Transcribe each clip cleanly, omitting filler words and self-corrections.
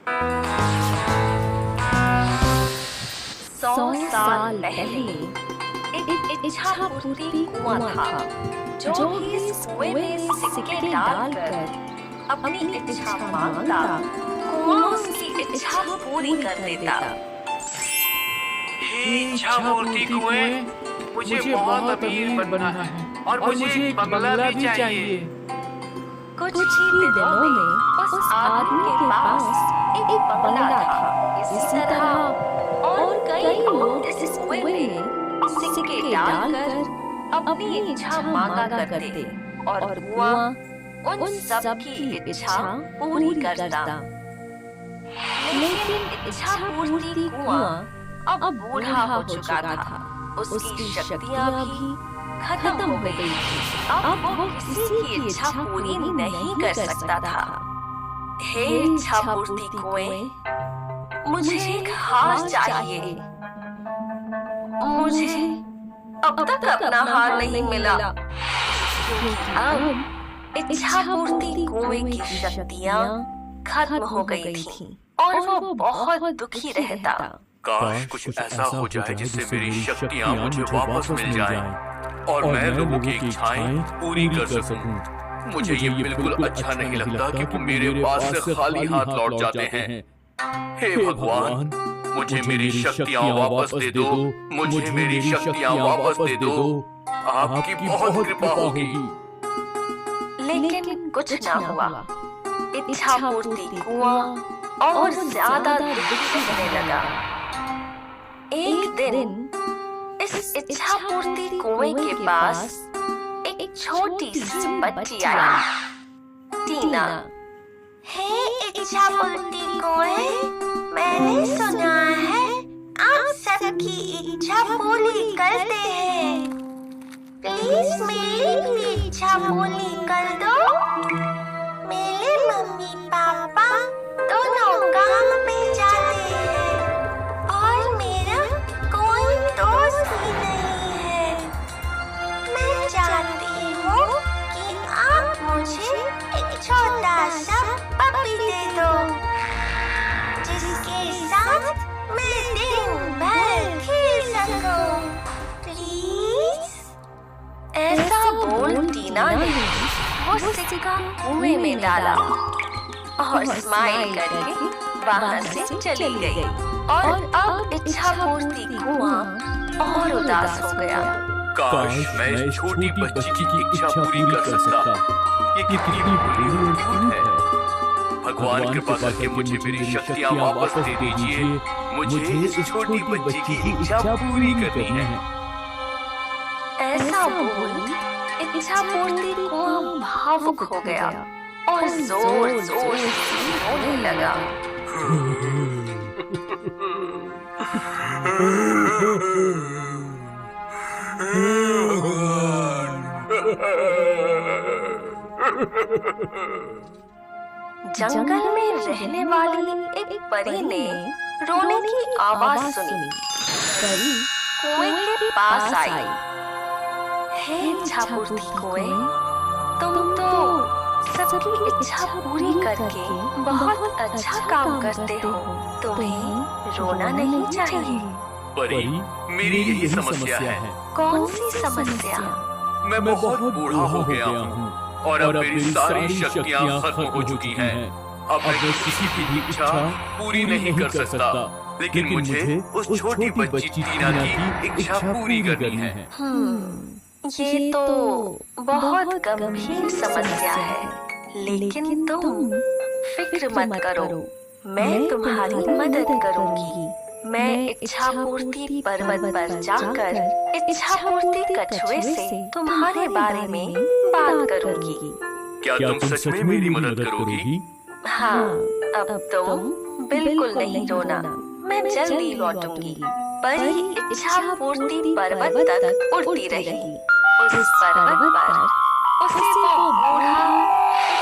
100 साल पहले एक इच्छा पूर्ति कुआं था, जो भी इस कुएं में सिक्के डालकर अपनी इच्छा मांगता, कुआं उसकी इच्छा पूरी कर देता। हे इच्छा पूर्ति कुएं, मुझे बहुत अमीर बनना है और मुझे एक बंगला भी चाहिए। कुछ ही दिनों में उस आदमी के पास एक बंगला था। इसी तरह और कई लोग इस कुएं में सिक्के डालकर अपनी इच्छा मांगा करते और कुआं उन सब की इच्छा पूरी करता। लेकिन इच्छा पूर्ति कुआं अब बूढ़ा हो चुका था। उसकी शक्तियां भी खत्म हो गई थी। अब वो किसी की इच्छा पूरी नहीं कर सकता था। हे इच्छा पूर्ति कुएं, मुझे एक हार चाहिए। मुझे अब तक अपना हार नहीं मिला, क्योंकि अब इच्छा पूर्ति कुएं की शक्तियां खत्म हो गई थीं और वो बहुत दुखी रहता। काश कुछ ऐसा हो जाए जिससे मेरी शक्तियाँ मुझे वापस मिल जाएं और मैं लोगों की इच्छाएं पूरी कर सकूं। मुझे ये बिल्कुल अच्छा नहीं लगता कि वो मेरे पास से खाली हाथ लौट जाते हैं। हे भगवान, मुझे मेरी शक्तियाँ वापस दे दो, मुझे मेरी शक्तियाँ वापस दे दो। आपकी बहुत कृपा होगी। लेकिन कुछ ना हुआ। इच्छा पूर्ति कुआं और ज्यादा दुखी रहने लगा। एक दिन इस इच्छा पूर्ति कुएं के पास एक छोटी सी बच्ची आई, टीना। हे इच्छा पूर्ति कुएं, मैंने सुना है आप सबकी इच्छा पूरी करते हैं। प्लीज मेरी भी इच्छा पूरी कर दो। मेरे मम्मी पापा दोनों काम पे जाते हैं और मेरा कोई दोस्त ही नहीं है। मैं चाहती हूँ कि आप मुझे एक छोटा सा पपी दे दो, जिसके साथ मैं दिन भर खेल सकूं। प्लीज। ऐसा बोल टीना ने वो सिक्का कुएं में डाला और स्माइल करके वहां से चली गई। और अब इच्छा पूर्ति कुआं और उदास हो गया। काश मैं इस छोटी बच्ची की इच्छा पूरी कर सकता। ये कितनी बड़ी उम्मीद है। भगवान कृपा करके मुझे मेरी शक्तियाँ वापस दे दीजिए। मुझे इस छोटी बच्ची की इच्छा पूरी करनी है। ऐसा बोल इच्छा पूर्ति कुआं भावुक हो गया और जोर जोर से रोने लगा। जंगल में रहने वाली एक परी ने रोने की आवाज सुनी। परी कुएं के पास आई। हे इच्छा पूर्ति कुएं, तुम तो सबकी इच्छा पूरी करके बहुत अच्छा काम करते हो। तुम्हें रोना नहीं चाहिए। परी, मेरी यही समस्या है। कौन सी समस्या? मैं बहुत बूढ़ा हो गया हूँ और अब मेरी सारी शक्तियाँ खत्म हो चुकी हैं। अब मैं किसी की भी इच्छा पूरी नहीं कर सकता। लेकिन मुझे उस छोटी बच्ची टीना की इच्छा पूरी करनी है। ये तो बहुत गंभीर समस्या है, लेकिन तुम फिक्र मत करो। मैं तुम्हारी मदद करूंगी। मैं इच्छा पूर्ति पर्वत पर जाकर इच्छा पूर्ति कछुए से तुम्हारे बारे में बात करूंगी। क्या तुम सच में मेरी मदद करोगी? हाँ, अब तुम बिल्कुल नहीं रोना। मैं जल्दी लौटूंगी। परी इच्छा पूर्ति पर्वत तक उड़ती रही। उस पर्वत पर उसे वो बूढ़ा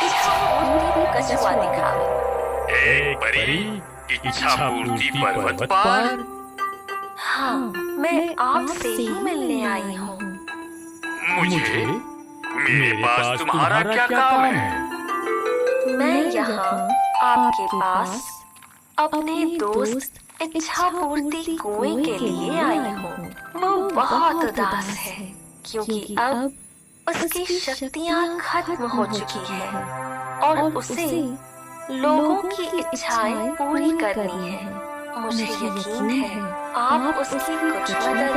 इच्छा पूर्ति कछुआ दिखा। ए परी, इच्छा पूर्ति पर्वत पर? हाँ, मैं आपसे ही मिलने आई हूँ। मुझे? मेरे पास तुम्हारा क्या काम है? मैं यहाँ आपके पास अपने दोस्त इच्छा पूर्ति कुएं के लिए आई हूँ। वो बहुत उदास है क्योंकि अब उसकी शक्तियाँ खत्म हो चुकी है और उसे लोगों की इच्छाएं पूरी करनी है। मुझे यकीन है आप उसकी कुछ मदद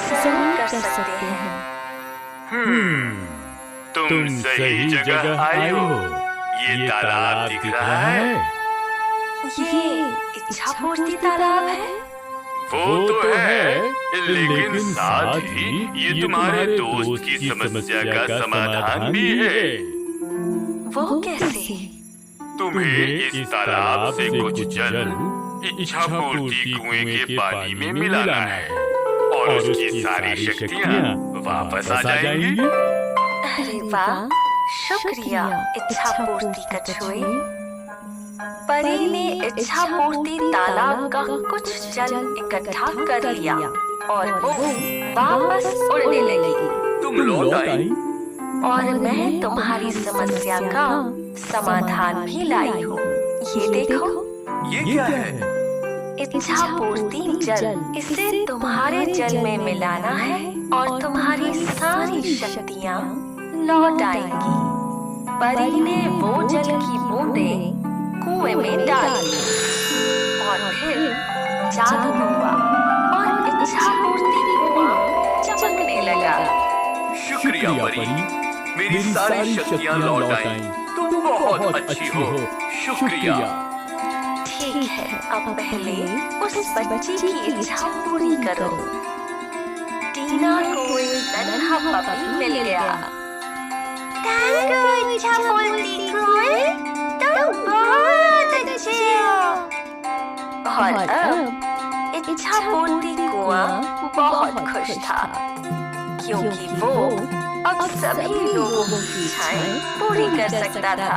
जरूर कर सकते हैं। तुम सही जगह आए हो। ये तालाब दिख रहा है? ये इच्छा पूर्ति तालाब है? वो तो है, लेकिन साथ ही ये तुम्हारे दोस्त की समस्या का समाधान भी है। वो कैसे? तुम्हें इस तालाब से कुछ जल इच्छा पूर्ति कुएं के पानी में मिलाना है और उसकी सारी शक्तियाँ वापस आ जाएंगी। अरे वाह, शुक्रिया इच्छा पूर्ति कछुए। परी ने इच्छा पूर्ति तालाब का कुछ जल इकट्ठा कर लिया और वो वापस उड़ने लगी। तुम लौट आई और मैं तुम्हारी समस्या का समाधान भी लाई हूँ। ये देखो, ये क्या है? इच्छा पूर्ति जल। इसे तुम्हारे जल में मिलाना है और तुम्हारी सारी शक्तियाँ लौट आएंगी। परी ने वो जल की बूंदें कुएं में डाली और फिर जादू हुआ और इच्छा पूर्ति कुआं चमकने लगा। शुक्रिया परी, मेरी सारी शक्तियाँ लौट आई। तुम बहुत अच्छी हो। शुक्रिया। ठीक है, अब पहले उस बच्ची की इच्छा पूरी करो। टीना को एक नन्हा पपी मिल गया। थैंक यू इच्छा पूर्ति कुएं, तुम बहुत अच्छे हो। और अब इच्छा पूर्ति कुआं बहुत खुश था क्योंकि वो अब सभी लोगों की इच्छाएं पूरी कर सकता था।